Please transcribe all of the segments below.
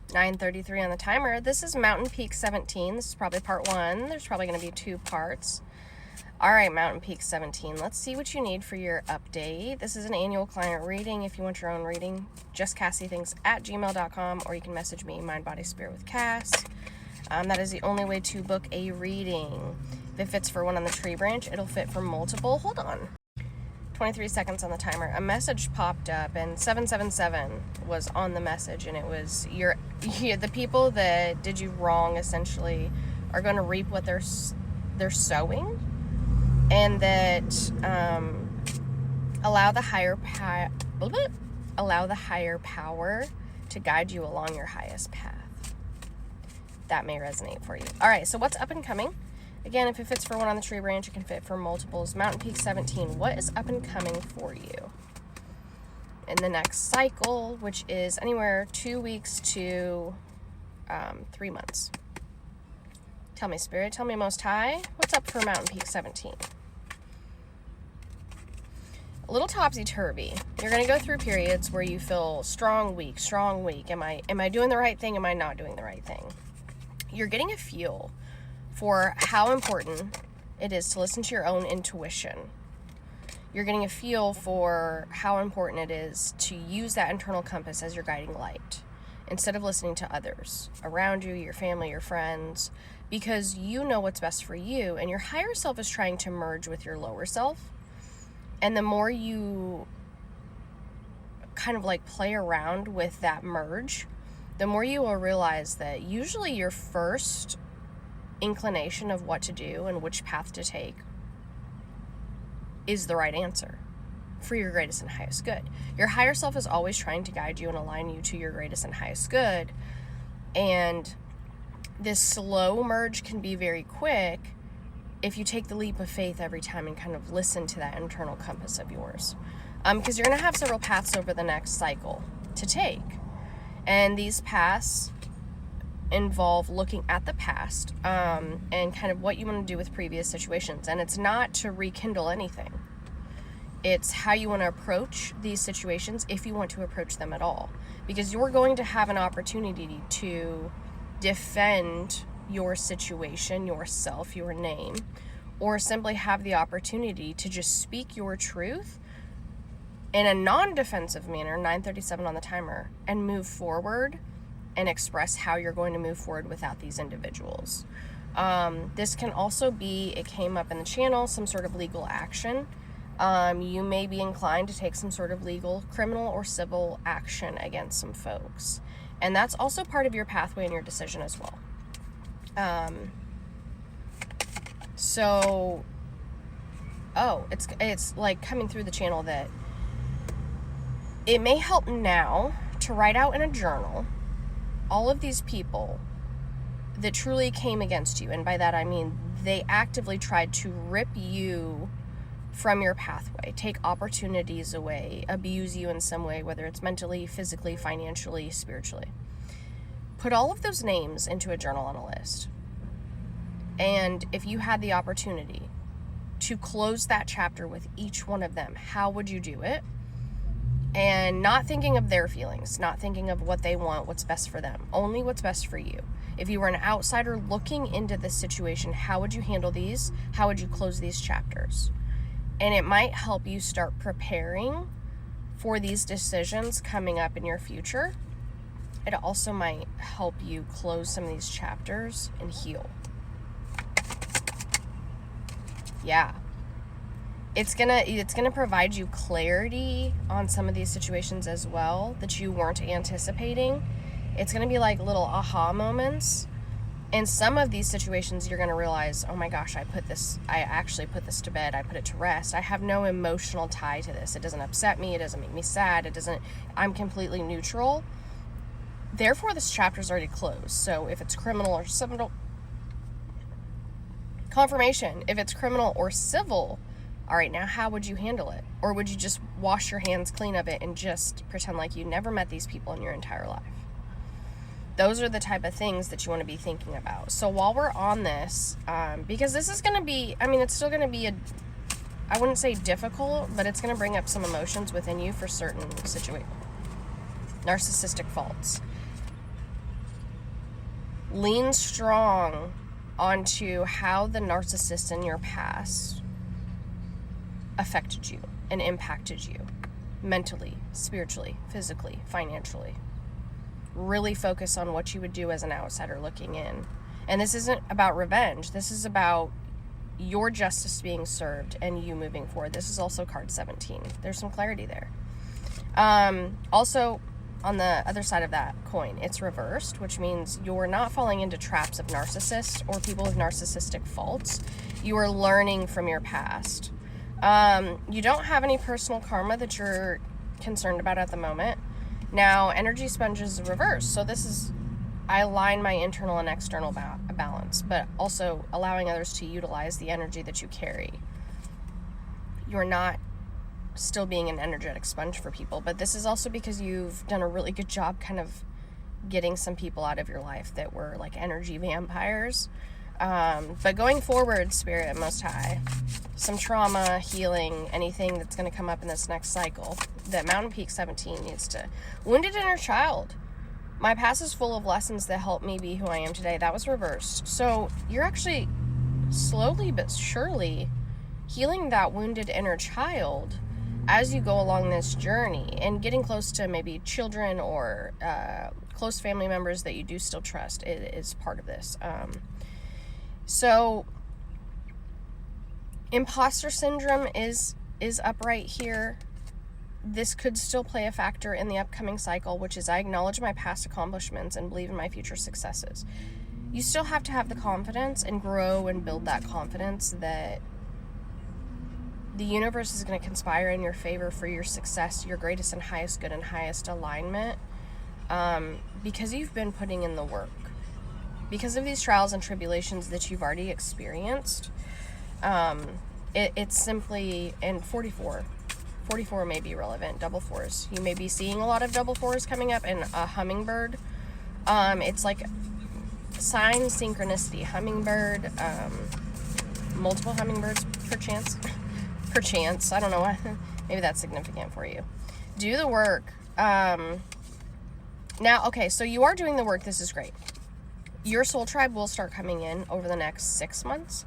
9:33 on the timer. This is MountainPeak17. This is probably part 1. There's probably going to be 2 parts. All right, MountainPeak17. Let's see what you need for your update. This is an annual client reading. If you want your own reading, just CassieThings@gmail.com, or you can message me, Mind, Body, Spirit with Cass. That is the only way to book a reading. If it fits for one on the tree branch, it'll fit for multiple. Hold on. 23 seconds on the timer. A message popped up, and 777 was on the message, and it was the people that did you wrong essentially are going to reap what they're sowing, and that allow the higher power to guide you along your highest path. That may resonate for you. All right, so what's up and coming? Again, if it fits for one on the tree branch, it can fit for multiples. MountainPeak17, what is up and coming for you in the next cycle, which is anywhere 2 weeks to 3 months? Tell me, Spirit. Tell me, Most High. What's up for MountainPeak17? A little topsy-turvy. You're going to go through periods where you feel strong, weak, strong, weak. Am I doing the right thing? Am I not doing the right thing? You're getting a feel for how important it is to listen to your own intuition. You're getting a feel for how important it is to use that internal compass as your guiding light instead of listening to others around you, your family, your friends, because you know what's best for you, and your higher self is trying to merge with your lower self. And the more you kind of like play around with that merge, the more you will realize that usually your first inclination of what to do and which path to take is the right answer for your greatest and highest good. Your higher self is always trying to guide you and align you to your greatest and highest good. And this slow merge can be very quick if you take the leap of faith every time and kind of listen to that internal compass of yours. Because you're going to have several paths over the next cycle to take. And these paths involve looking at the past and kind of what you want to do with previous situations. And it's not to rekindle anything. It's how you want to approach these situations, if you want to approach them at all. Because you're going to have an opportunity to defend your situation, yourself, your name, or simply have the opportunity to just speak your truth in a non-defensive manner, 9:37 on the timer, and move forward and express how you're going to move forward without these individuals. This can also be, it came up in the channel, some sort of legal action. You may be inclined to take some sort of legal, criminal, or civil action against some folks. And that's also part of your pathway and your decision as well. It's like coming through the channel that it may help now to write out in a journal all of these people that truly came against you. And by that I mean they actively tried to rip you from your pathway, take opportunities away, abuse you in some way, whether it's mentally, physically, financially, spiritually. Put all of those names into a journal on a list. And if you had the opportunity to close that chapter with each one of them, how would you do it? And not thinking of their feelings, not thinking of what they want, what's best for them, only what's best for you. If you were an outsider looking into this situation, how would you handle these? How would you close these chapters? And it might help you start preparing for these decisions coming up in your future. It also might help you close some of these chapters and heal. Yeah. It's gonna provide you clarity on some of these situations as well that you weren't anticipating. It's gonna be like little aha moments. In some of these situations, you're gonna realize, oh my gosh, I actually put this to bed. I put it to rest. I have no emotional tie to this. It doesn't upset me. It doesn't make me sad. I'm completely neutral. Therefore, this chapter is already closed. So if it's criminal or civil, confirmation, if it's criminal or civil, all right, now how would you handle it? Or would you just wash your hands clean of it and just pretend like you never met these people in your entire life? Those are the type of things that you want to be thinking about. So while we're on this, because this is going to be, it's still going to be I wouldn't say difficult, but it's going to bring up some emotions within you for certain situations. Narcissistic faults. Lean strong onto how the narcissist in your past affected you and impacted you mentally, spiritually, physically, financially. Really focus on what you would do as an outsider looking in. And this isn't about revenge. This is about your justice being served and you moving forward. This is also card 17. There's some clarity there. Also, on the other side of that coin, it's reversed, which means you're not falling into traps of narcissists or people with narcissistic faults. You are learning from your past. You don't have any personal karma that you're concerned about at the moment. Now, energy sponge is reversed, so this is, I align my internal and external balance, but also allowing others to utilize the energy that you carry. You're not still being an energetic sponge for people, but this is also because you've done a really good job kind of getting some people out of your life that were like energy vampires. But going forward, Spirit Most High, some trauma, healing, anything that's going to come up in this next cycle that MountainPeak17 needs to. Wounded inner child. My past is full of lessons that helped me be who I am today. That was reversed. So you're actually slowly but surely healing that wounded inner child as you go along this journey and getting close to maybe children or close family members that you do still trust. It is part of this. So imposter syndrome is upright here. This could still play a factor in the upcoming cycle, which is I acknowledge my past accomplishments and believe in my future successes. You still have to have the confidence and grow and build that confidence that the universe is going to conspire in your favor for your success, your greatest and highest good and highest alignment, because you've been putting in the work. Because of these trials and tribulations that you've already experienced, it's simply, and 44 may be relevant, double fours. You may be seeing a lot of double fours coming up, and a hummingbird. It's like sign synchronicity, hummingbird, multiple hummingbirds perchance. I don't know. Maybe that's significant for you. Do the work. Now, okay, so you are doing the work. This is great. Your soul tribe will start coming in over the next 6 months.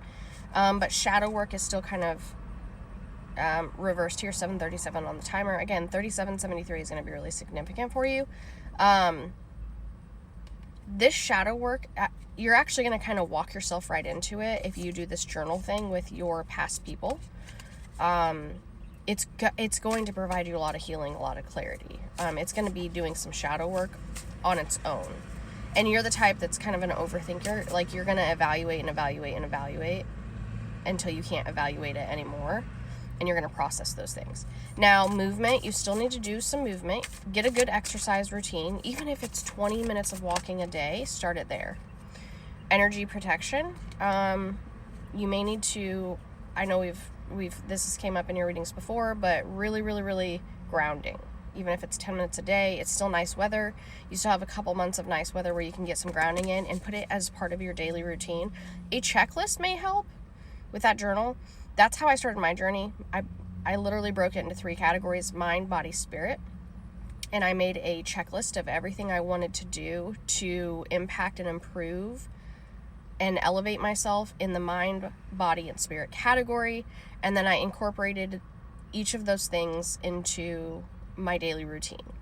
But shadow work is still kind of reversed here, 737 on the timer. Again, 3773 is going to be really significant for you. This shadow work, you're actually going to kind of walk yourself right into it if you do this journal thing with your past people. It's going to provide you a lot of healing, a lot of clarity. It's going to be doing some shadow work on its own. And you're the type that's kind of an overthinker. Like, you're going to evaluate and evaluate and evaluate until you can't evaluate it anymore. And you're going to process those things. Now, movement, you still need to do some movement. Get a good exercise routine. Even if it's 20 minutes of walking a day, start it there. Energy protection. You may need to, I know this has came up in your readings before, but really, really, really grounding. Even if it's 10 minutes a day, it's still nice weather. You still have a couple months of nice weather where you can get some grounding in and put it as part of your daily routine. A checklist may help with that journal. That's how I started my journey. I literally broke it into 3 categories: mind, body, spirit. And I made a checklist of everything I wanted to do to impact and improve and elevate myself in the mind, body, and spirit category. And then I incorporated each of those things into my daily routine.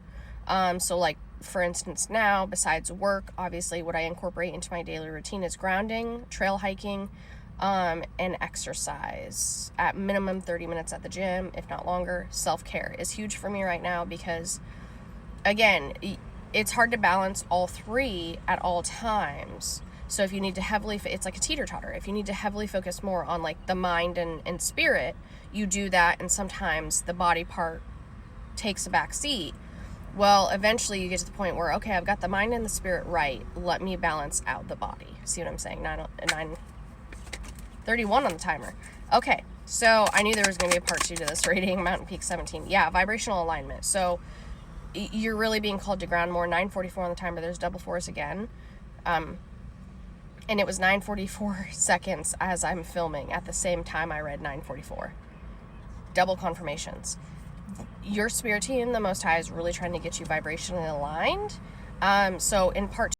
So like, for instance, now, besides work, obviously what I incorporate into my daily routine is grounding, trail hiking, and exercise. At minimum 30 minutes at the gym, if not longer. Self-care is huge for me right now because, again, it's hard to balance all 3 at all times. So if you need to heavily, it's like a teeter-totter. If you need to heavily focus more on like the mind and spirit, you do that, and sometimes the body part takes a back seat. Well, eventually you get to the point where, okay, I've got the mind and the spirit right. Let me balance out the body. See what I'm saying? 9:31 on the timer. Okay, so I knew there was going to be a part 2 to this reading. MountainPeak17. Yeah, vibrational alignment. So you're really being called to ground more. 9:44 on the timer. There's double fours again. And it was 9:44 seconds as I'm filming. At the same time, I read 9:44. Double confirmations. Your spirit team, the Most High, is really trying to get you vibrationally aligned. So in part